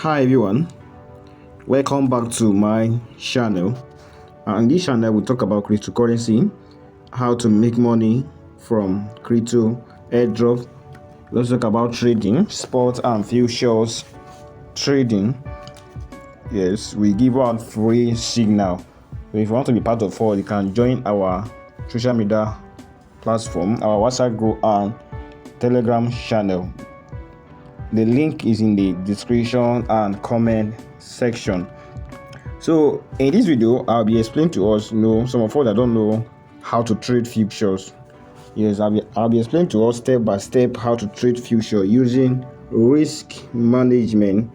Hi everyone, welcome back to my channel. In this channel we talk about cryptocurrency, how to make money from crypto, airdrop. We also talk about trading, spot and futures trading. Yes, we give out free signal. So if you want to be part of all, you can join our social media platform, our WhatsApp group and Telegram channel. The link is in the description and comment section. So in this video, I'll be explaining to us, some of us that don't know how to trade futures. Yes, I'll be explaining to us step by step how to trade future using risk management.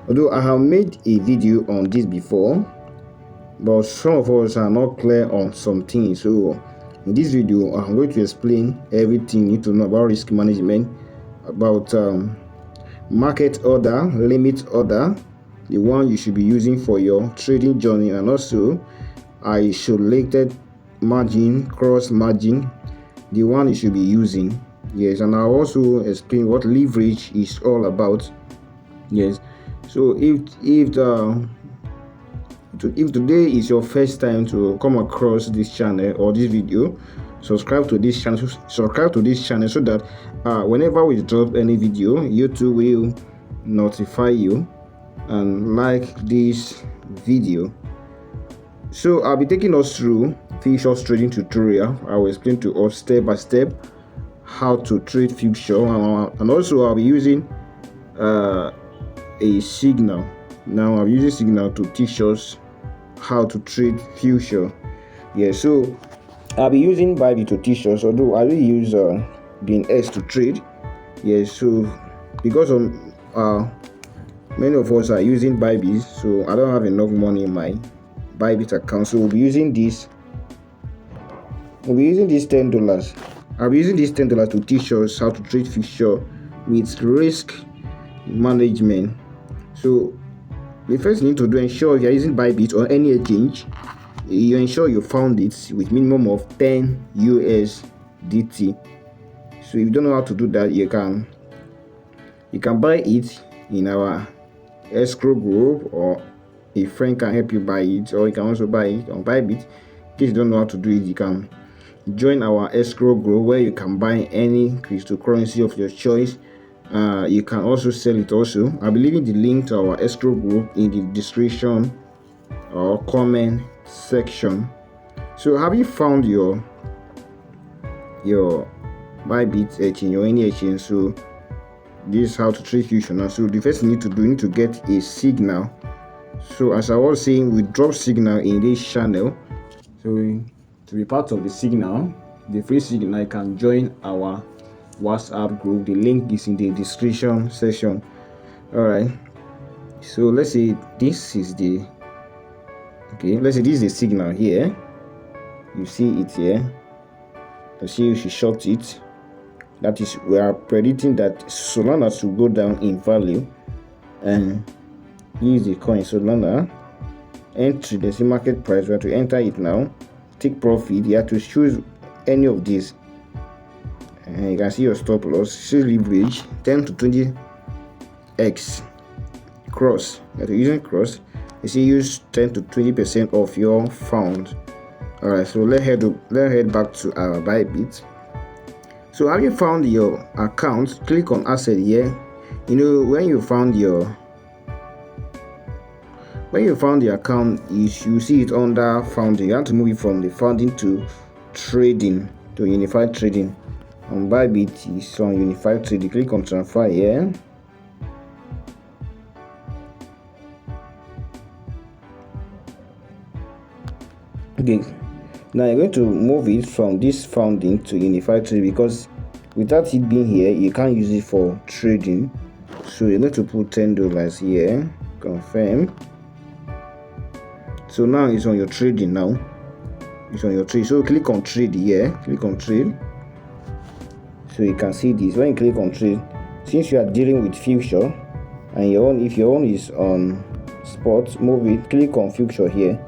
Although I have made a video on this before, but some of us are not clear on some things. So in this video, I'm going to explain everything you need to know about risk management, about market order, limit order, the one you should be using for your trading journey, and also isolated margin, cross margin, the one you should be using. Yes, and I'll also explain what leverage is all about. Yes, so if today is your first time to come across this channel or this video, subscribe to this channel so that whenever we drop any video, YouTube will notify you, and like this video. So I'll be taking us through futures trading tutorial. I will explain to us step by step how to trade future, and also I'll be using a signal. Now I'm using signal to teach us how to trade future. Yeah, so I'll be using Bybit to teach us, although I will use BNS to trade. Yeah, so because of many of us are using Bybit, so I don't have enough money in my Bybit account, so we'll be using this $10. I'll be using this $10 to teach us how to trade future with risk management. So the first thing you need to do, ensure if you're using Bybit or any exchange, you ensure you found it with minimum of 10 USDT. So if you don't know how to do that, you can buy it in our Escrow group, or a friend can help you buy it, or you can also buy it on Bybit. In case you don't know how to do it, you can join our Escrow group where you can buy any cryptocurrency of your choice. You can also sell it also. I'll be leaving the link to our Escrow group in the description or comment section. So have you found your Bybit exchange or any exchange? So this is how to trade future now. So the first thing you need to do, you need to get a signal. So as I was saying, we drop signal in this channel. So to be part of the signal, the free signal, you can join our WhatsApp group. The link is in the description section. All right, so let's say this is the signal here. You see it here. You see you should short it. That is, we are predicting that Solana should go down in value, and use the coin Solana. Entry the market price. We have to enter it now. Take profit. You have to choose any of these, and you can see your stop loss. See leverage 10 to 20x cross. You have to use cross. You see, use 10 to 20% of your fund. All right, so let's head back to our Bybit. So have you found your account? Click on asset here. When you found your account, you see it under founding. You have to move it from the founding to trading, to unified trading. On Bybit is on unified trading. Click on transfer here. Okay, now you're going to move it from this founding to unified trading, because without it being here, you can't use it for trading. So you're going to put $10 here. Confirm. So now it's on your trading. Now it's on your trade. So click on trade here. Click on trade. So you can see this. When you click on trade, since you are dealing with future, and if your own is on spot, move it. Click on future here.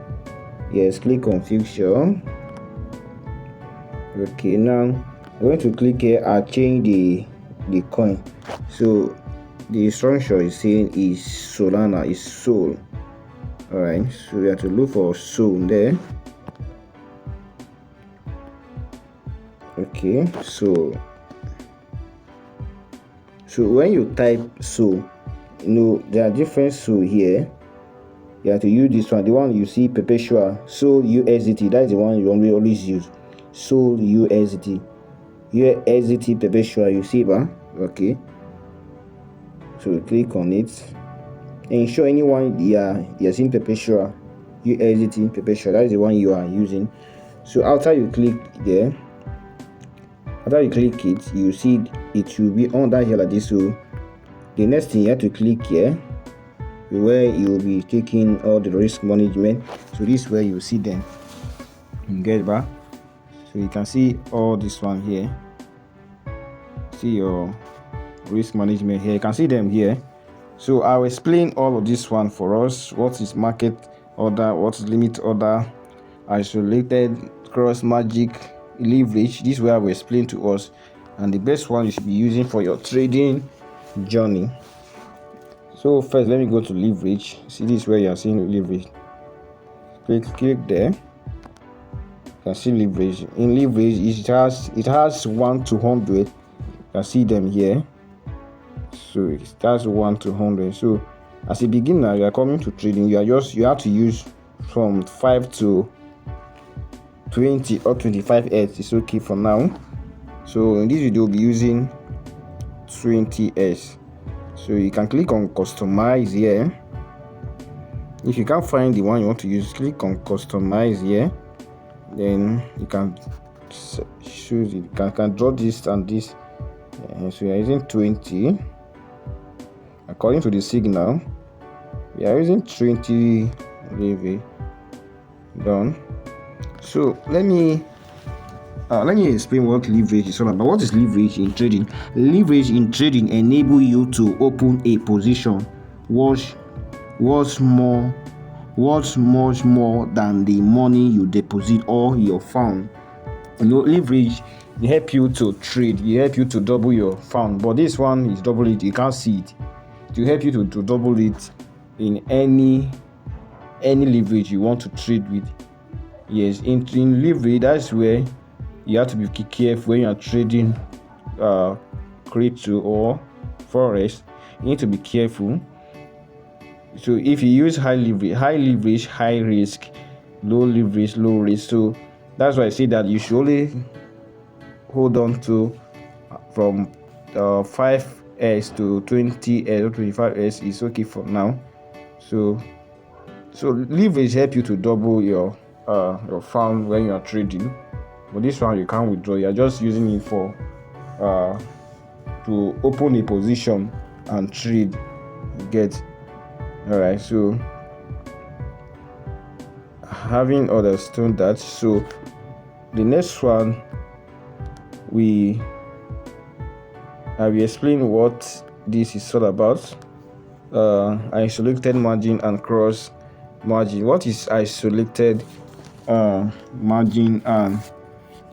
Yes, click on future. Okay, now I'm going to click here. I'll change the coin. So the instruction is saying is Solana, is Sol. Alright, so we have to look for Sol there. Okay, so when you type Sol, there are different Sol here. You have to use this one, the one you see perpetual, Sol USDT. That's the one you always use. Sol USDT perpetual, you see ba? Okay, so click on it. Ensure anyone you're seeing perpetual USDT perpetual, that's the one you are using. So after you click there, after you click it, you see it will be under here like this. So the next thing you have to click here, where you will be taking all the risk management. So this is where you see them. Get back. So you can see all this one here. See your risk management here. You can see them here. So I'll explain all of this one for us. What is market order? What is limit order? Isolated, cross magic, leverage. This is where I will explain to us, and the best one you should be using for your trading journey. So first, let me go to leverage. See, this is where you are seeing leverage. Click there. You can see leverage. In leverage, it has 1 to 100. You can see them here. So it starts 1 to 100. So as a beginner, you are coming to trading. You have to use from 5 to 20 or 25s. It's okay for now. So in this video, we'll be using 20s. So you can click on customize here. If you can't find the one you want to use, click on customize here. Then you can choose it. You can draw this and this. So you're using 20. According to the signal, we are using 20 leverage. Done. So let me explain what leverage is all about. What is leverage in trading? Leverage in trading enable you to open a position worth much more than the money you deposit or your fund. Leverage help you to trade. It help you to double your fund. But this one is double it. You can't see it. To help you to double it in any leverage you want to trade with. Yes, in leverage, that's where you have to be careful when you are trading crypto or forex. You need to be careful. So if you use high leverage, high risk, low leverage, low risk. So that's why I say that you should only hold on to from 5s to 20s or 25s is okay for now. So leverage help you to double your fund when you are trading. But this one you can't withdraw. You are just using it for to open a position and trade. You get. Alright, so having understood that, so the next one I will explain what this is all about. Isolated margin and cross margin. What is isolated margin and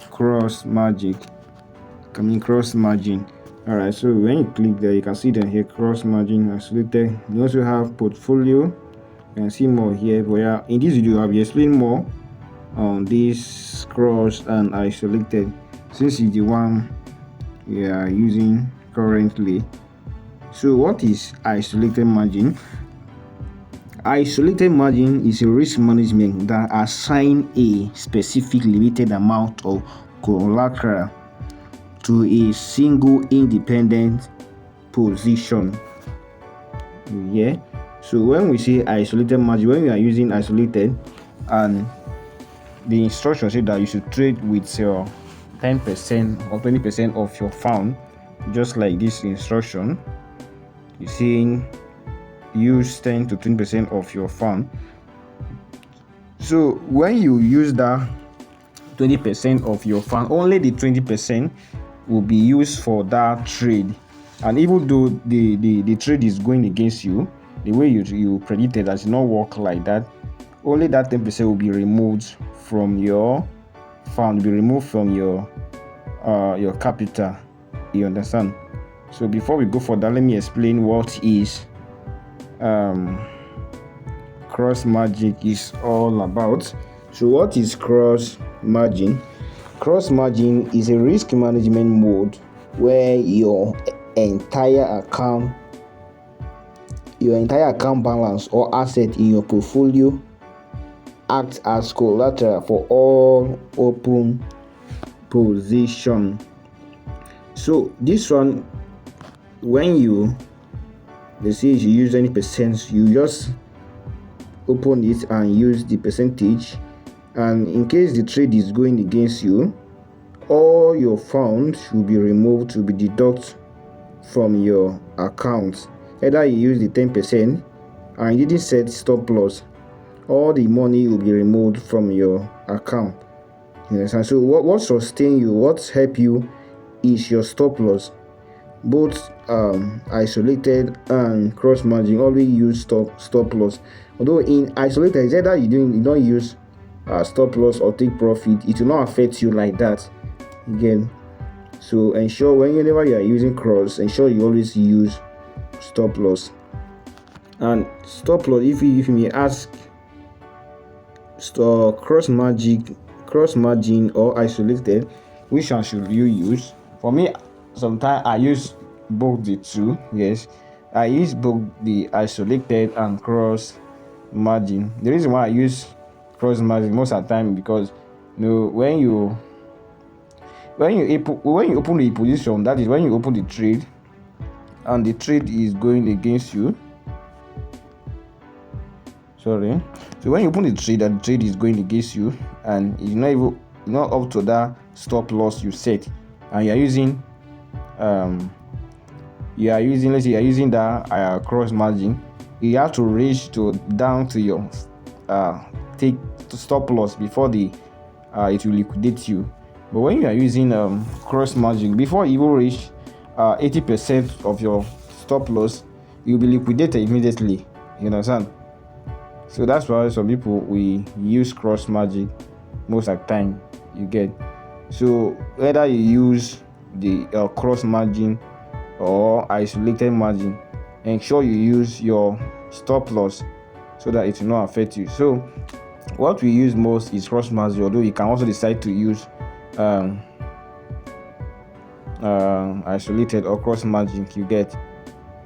cross margin? Cross margin. Alright, so when you click there, you can see them here, cross margin, isolated. You also have portfolio. You can see more here. But in this video, I'll be explaining more on this cross and isolated, since it's the one we are using currently. So what is isolated margin? Isolated margin is a risk management that assigns a specific limited amount of collateral to a single independent position. Yeah. So when we say isolated margin, when we are using isolated, and the instruction said that you should trade with your 10% or 20% of your fund, just like this instruction is saying use 10 to 20% of your fund. So when you use that 20% of your fund, only the 20% will be used for that trade. And even though the trade is going against you, the way you predicted does not work like that, only that 10% will be removed from your fund, be removed from your capital. You understand? So before we go further, let me explain what is cross margin is all about. So what is cross margin? Cross margin is a risk management mode where your entire account balance or asset in your portfolio acts as collateral for all open position. So this one, when they say you use any percent, you just open it and use the percentage, and in case the trade is going against you, all your funds will be removed, will be deducted from your account. Either you use the 10% and you didn't set stop loss, all the money will be removed from your account. You understand? So what sustain you, what help you is your stop loss. Both isolated and cross margin always use stop loss. Although in isolated, it's either you don't use stop loss or take profit, it will not affect you like that again. So ensure whenever you are using cross, ensure you always use stop loss. And stop loss, if you may ask, cross margin or isolated, which one should you use? For me, sometimes I use both the two. Yes, I use both the isolated and cross margin. The reason why I use cross margin most of the time, because when you open the position, that is when you open the trade and the trade is going against you. So when you open the trade and the trade is going against you and it's not up to that stop loss you set, and you are using let's say you are using that cross margin, you have to reach down to your take to stop loss before it will liquidate you. But when you are using cross margin, before you even reach 80% of your stop loss, you'll be liquidated immediately. You understand? So that's why some people we use cross margin most of the time. You get. So whether you use the cross margin or isolated margin, ensure you use your stop loss so that it will not affect you. So what we use most is cross margin, although you can also decide to use isolated or cross margin. You get.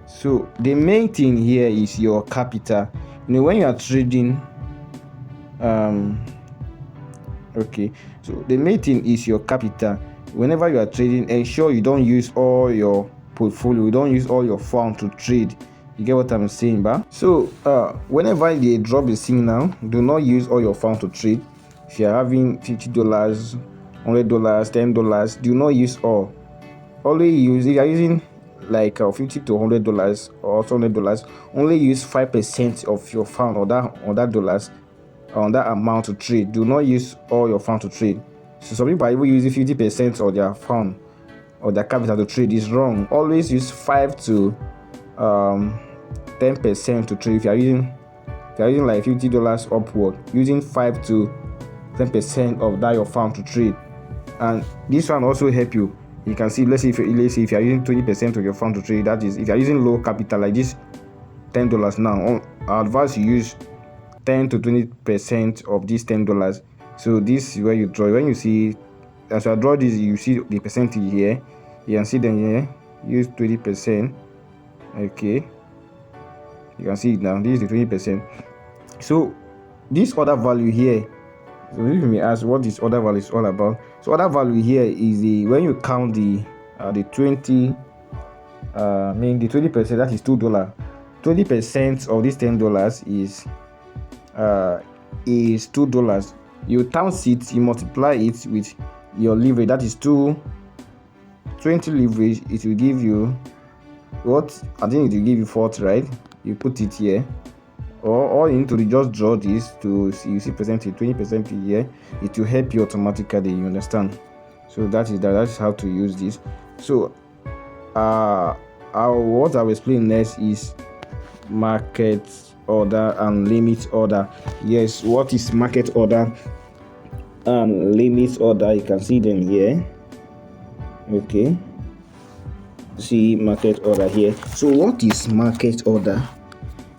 So the main thing here is your capital. When you are trading, okay, so the main thing is your capital. Whenever you are trading, ensure you don't use all your portfolio, you don't use all your fund to trade. You get what I'm saying, ba? So whenever they drop a signal, do not use all your fund to trade. If you are having $50, $100, $10, do not use all. Only use, if you are using like $50 to $100 or $200, only use 5% of your fund or that dollars on that amount to trade. Do not use all your fund to trade. So some people are even using 50% of their fund or their capital to trade. Is wrong. Always use 5 to 10% to trade. If you are using like $50 upward, using 5 to 10% of that your fund to trade, and this one also help you. You can see, let's say if you are using 20% of your fund to trade, that is, if you are using low capital like this, $10 now, I advise you use 10 to 20% of this $10. So this is where you draw. When you see, as I draw this, you see the percentage here. You can see them here. Use 20%. Okay. You can see it now. This is the 20%. So this other value here. So if you may ask what this other value is all about. So other value here is when you count the 20%, that is $2. 20% of this $10 is $2. You times it, you multiply it with your leverage, that is 20 leverage. It will give you what? I think it will give you 40, right? You put it here. Or you need to just draw this to see, you see percentage 20% here. It will help you automatically. You understand? So that's how to use this. So what I will explain next is market order and limit order. Yes, what is market order and limit order? You can see them here. Okay. see market order here. So what is market order?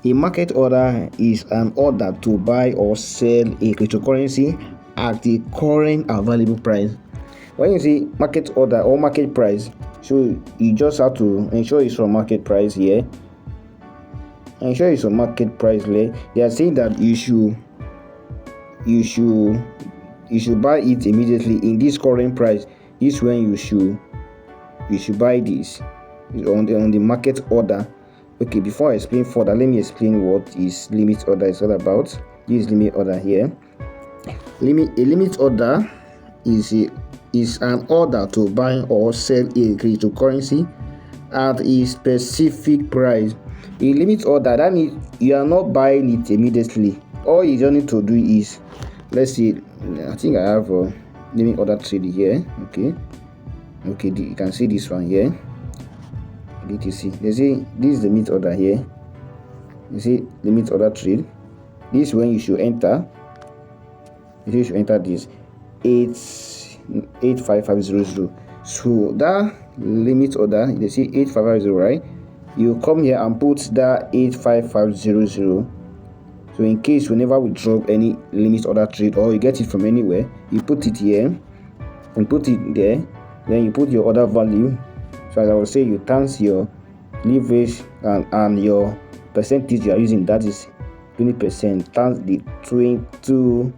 A market order is an order to buy or sell a cryptocurrency at the current available price. When you see market order or market price, so you just have to ensure it's from market price here. Ensure it's from market price here. They are saying that you should buy it immediately in this current price. This when you should buy this on the market order. Okay, before I explain further, let me explain what is limit order is all about. This is limit order here. A limit order is an order to buy or sell a cryptocurrency at a specific price. A limit order, that means you are not buying it immediately. All you just need to do is, let's see, I think I have a limit order trade here. Okay, you can see this one here. You see, they say this is the limit order here. You see limit order trade. This when you should enter. You should enter this 85500. So that limit order, they say 8550, right? You come here and put that 85500. So in case whenever we drop any limit order trade or you get it from anywhere, you put it here and put it there. Then you put your order value. So as I will say, you times your leverage and your percentage you are using, that is 20%, times the 22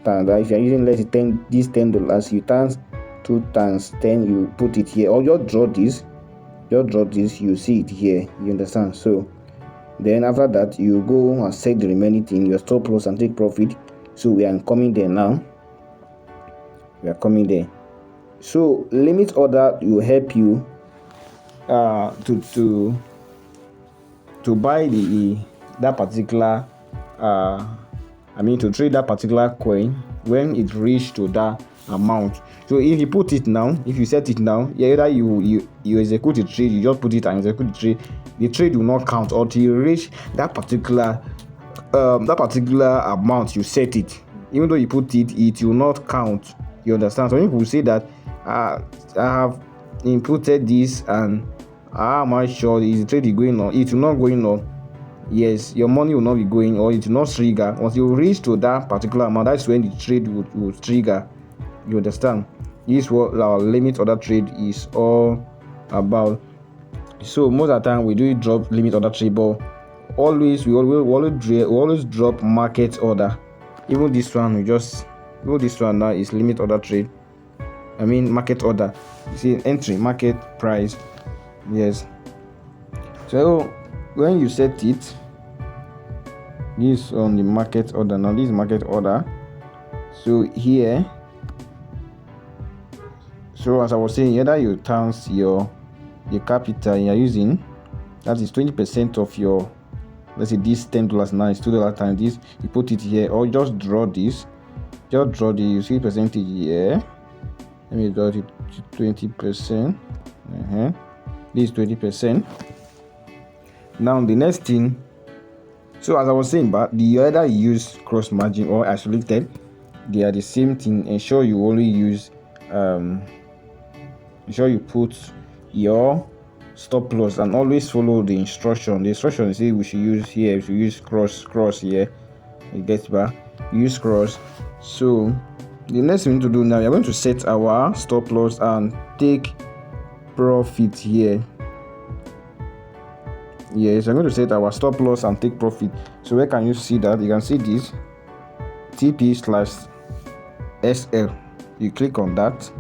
times. If you are using, let's say $10, you times 2 times 10, you put it here, or just draw this, you see it here, you understand? So then after that, you go and set the remaining thing, your stop loss and take profit. So we are coming there now. We are coming there. So limit order will help you to buy that particular to trade that particular coin when it reach to that amount. So if you put it now, if you set it now, either you execute the trade, you just put it and execute the trade will not count until you reach that particular amount you set it. Even though you put it, it will not count. You understand? Some people say that I have inputted this and how am I sure is the trade going on? It will not going on. Yes, your money will not be going, or it will not trigger once you reach to that particular amount. That's when the trade will trigger. You understand? This is what our limit order trade is all about. So most of the time we do drop limit order trade, but we always drop market order. Even this one now is limit order trade. Market order. You see, entry market price. Yes. So when you set it, this on the market order. Now this is market order. So here, so as I was saying, either you times your capital you're using, that is 20% of your, let's say this $10 now is $2 times this, you put it here, or just draw this. You see percentage here. Let me draw it to 20%. This is 20%. Now the next thing, so as I was saying, but the either you use cross margin or isolated, they are the same thing. Ensure you only use ensure you put your stop loss and always follow the instruction. The instruction say we should use here, we should use cross here. You get back, use cross. So the next thing to do now, we are going to set our stop loss and take profit here. Yes, I'm going to set our stop loss and take profit. So where can you see that? You can see this TP/SL. You click on that,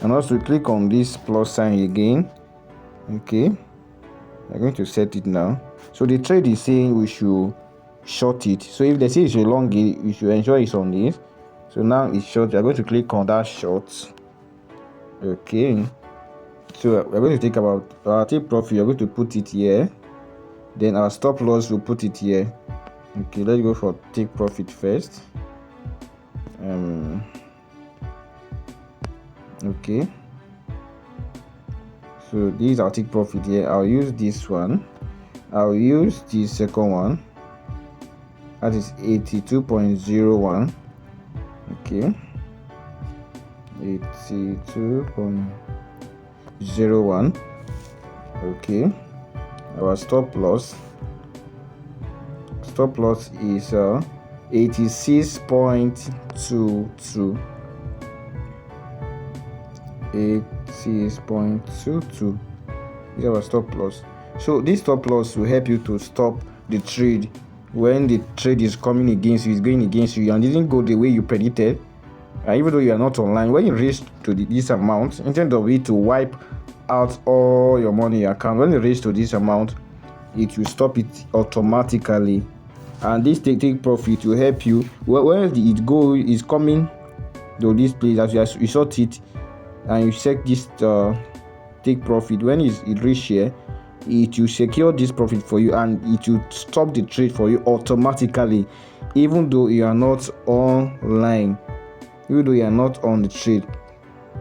and also click on this plus sign again. Okay, I'm going to set it now. So the trade is saying we should short it. So if they say it's a long it, we should ensure it's on this. So now it's short. We're going to click on that short. Okay, so we're going to take our take profit. We're going to put it here. Then our stop loss, we'll put it here. Okay, let's go for take profit first. Okay, so this is our take profit here. I'll use this one. I'll use the second one. That is 82.01. Okay, 82. 0.01. Okay, our stop loss is 86.22. 86.22 is our stop loss. So this stop loss will help you to stop the trade when the trade is coming against you, is going against you, and didn't go the way you predicted. Even though you are not online, when you reach to this amount, instead of it to wipe out all your money in your account, when you reach to this amount, it will stop it automatically. And this take profit will help you when it go is coming to this place, as you short it and you check this take profit. When it reach here, it will secure this profit for you and it will stop the trade for you automatically, even though you are not online, even though you are not on the trade.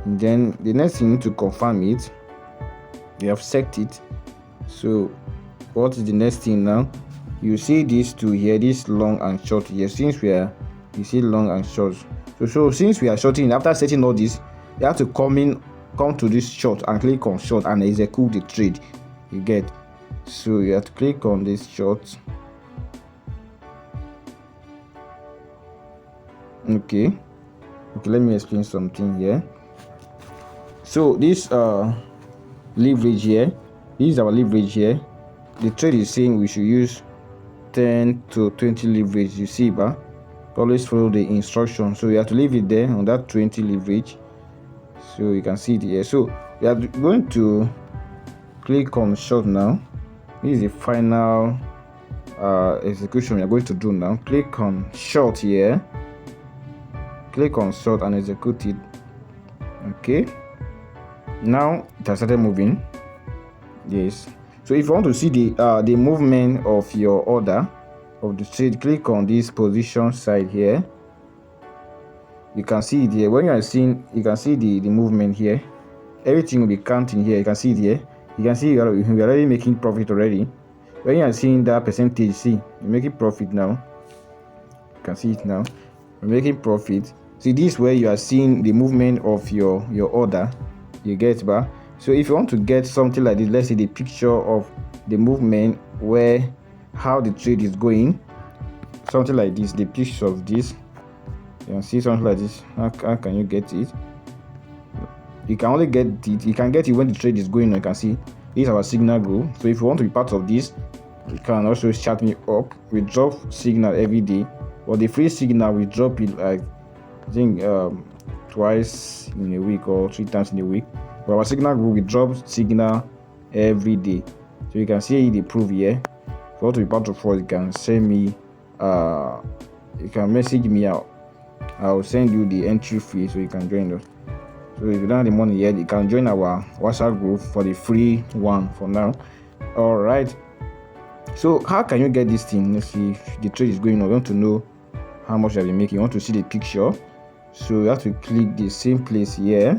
And then the next thing, you need to confirm it. You have set it. So what is the next thing now? You see these two here, this long and short here. Since you see long and short, so since we are shorting, after setting all this, you have to come to this short and click on short and execute the trade. You get? So you have to click on this short. Okay, let me explain something here. So this leverage here, this is our leverage here. The trade is saying we should use 10 to 20 leverage. You see, but always follow the instruction. So you have to leave it there on that 20 leverage. So you can see it here. So we are going to click on short now. This is the final execution we are going to do now. Click on short here. Click on short and execute it. Okay, now it has started moving. Yes. So if you want to see the movement of your order of the trade, click on this position side here. You can see it here. When you are seeing, you can see the movement here. Everything will be counting here. You can see it here. You can see we are already making profit already. When you are seeing that percentage, see, you're making profit now. You can see it now. You're making profit. See, this is where you are seeing the movement of your order. You get back. So if you want to get something like this, let's say the picture of the movement, how the trade is going, something like this, the picture of this, you can see something like this. How can you get it? You can only get it, you can get it when the trade is going on. You can see this is our signal group. So if you want to be part of this, you can also chat me up. We drop signal every day, or the free signal we drop it like I think twice in a week or 3 times in a week. But our signal group, we drop signal every day. So you can see the proof here. If you want to be part of us, you can send me you can message me out. I'll send you the entry fee so you can join us. So if you don't have the money yet, you can join our WhatsApp group for the free one for now. All right. So how can you get this thing? Let's see if the trade is going on. You want to know how much you have been making. You want to see the picture. So you have to click the same place here.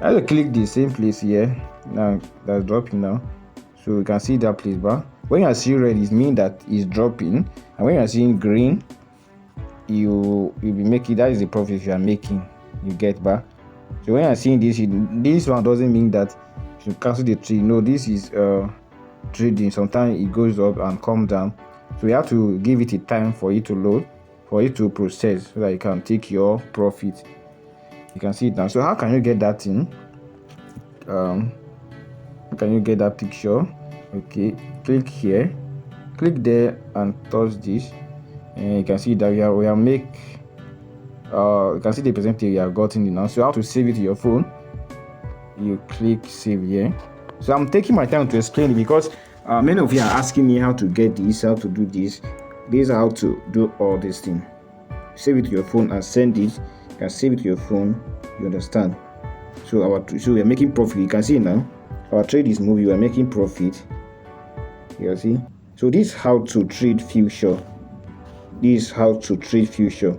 I have to click the same place here. Now that's dropping now. So you can see that place bar. When you are seeing red, it means that it's dropping. And when you are seeing green, you'll be making, that is the profit you are making. You get back. So when you are seeing this one doesn't mean that you should cancel the trade. No, this is trading. Sometimes it goes up and come down. So you have to give it a time for it to load, for it to process, so that you can take your profit. You can see it now. So how can you get that thing? How can you get that picture? Okay, click here, click there and touch this, and you can see that we are make you can see the percentage you have gotten now. So how to save it to your phone? You click save here. So I'm taking my time to explain it because many of you are asking me how to get this, how to do this. This is how to do all these things. Save it to your phone and send it. You can save it to your phone. You understand? So we are making profit. You can see now our trade is moving. We are making profit. You see? So this is how to trade future. This is how to trade future.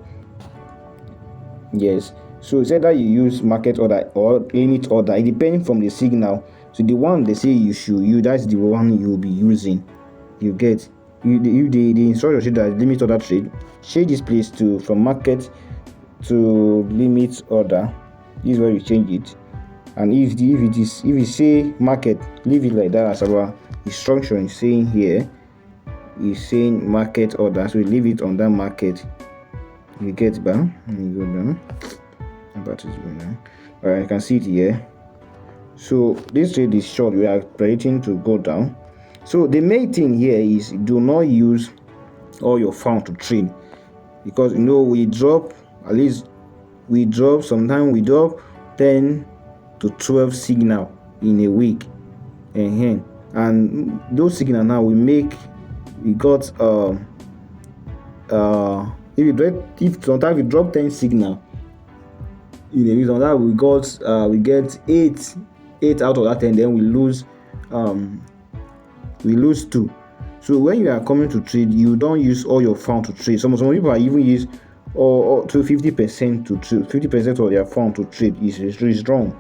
Yes. So it's either you use market order or limit order. It depends from the signal. So the one they say you should use, that's the one you will be using. You get the instruction that limit order trade. Change this place from market to limit order. This is where you change it. And if you say market, leave it like that as our instruction is saying here. Is saying market order, so we leave it on that market. You get back. You go down. About is going down. Alright, you can see it here. So this trade is short. We are predicting to go down. So the main thing here is do not use all your fund to trade, because we drop, at least we drop, sometimes we drop 10 to 12 signal in a week, and those signal now we got if sometimes we drop 10 signal in a week, sometimes we get 8 out of that 10, then we lose 2. So when you are coming to trade, you don't use all your fund to trade. Some people are even use or to 50% to trade. 50% of their fund to trade is wrong.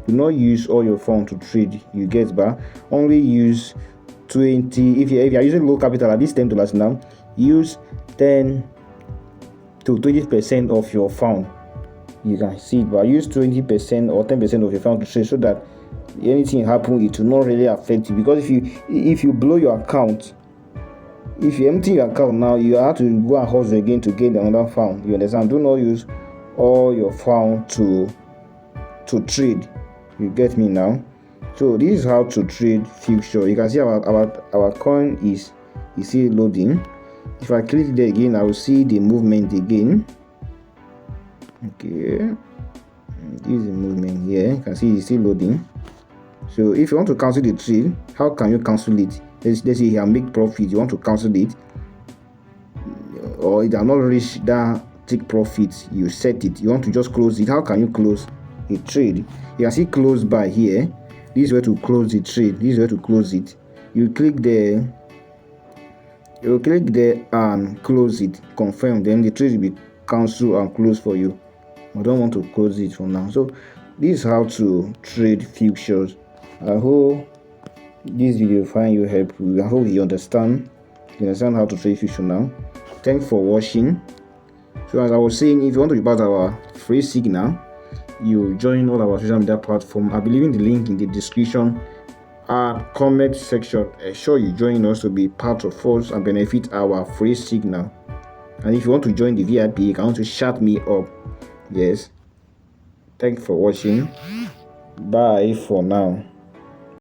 Do not use all your fund to trade. You get back. Only use 20. If you are using low capital, at least $10 now, use 10 to 20% of your fund. You can see it, but use 20% or 10% of your fund to trade, so that anything happen, it will not really affect you. Because if you blow your account, if you empty your account now, you have to go and hustle again to get another fund. You understand? Do not use all your fund to trade. You get me now? So this is how to trade future. You can see our coin is still loading. If I click there again, I will see the movement again. Okay, this is the movement here. You can see it's still loading. So if you want to cancel the trade, how can you cancel it? Let's say you have make profit, you want to cancel it, or it has not reached that take profit, you set it, you want to just close it. How can you close a trade? You can see close by here. This is where to close the trade. This is where to close it. You click there and close it, confirm, then the trade will be cancelled and closed for you. I don't want to close it for now. So this is how to trade futures. I hope this video find you helpful. I hope you understand how to trade future now. Thanks for watching. So as I was saying, if you want to be part of our free signal, you join all our social media platform. I'll be leaving the link in the description and comment section. Ensure you join us to be part of us and benefit our free signal. And if you want to join the VIP, you can also shout me up. Yes. Thanks for watching. Bye for now.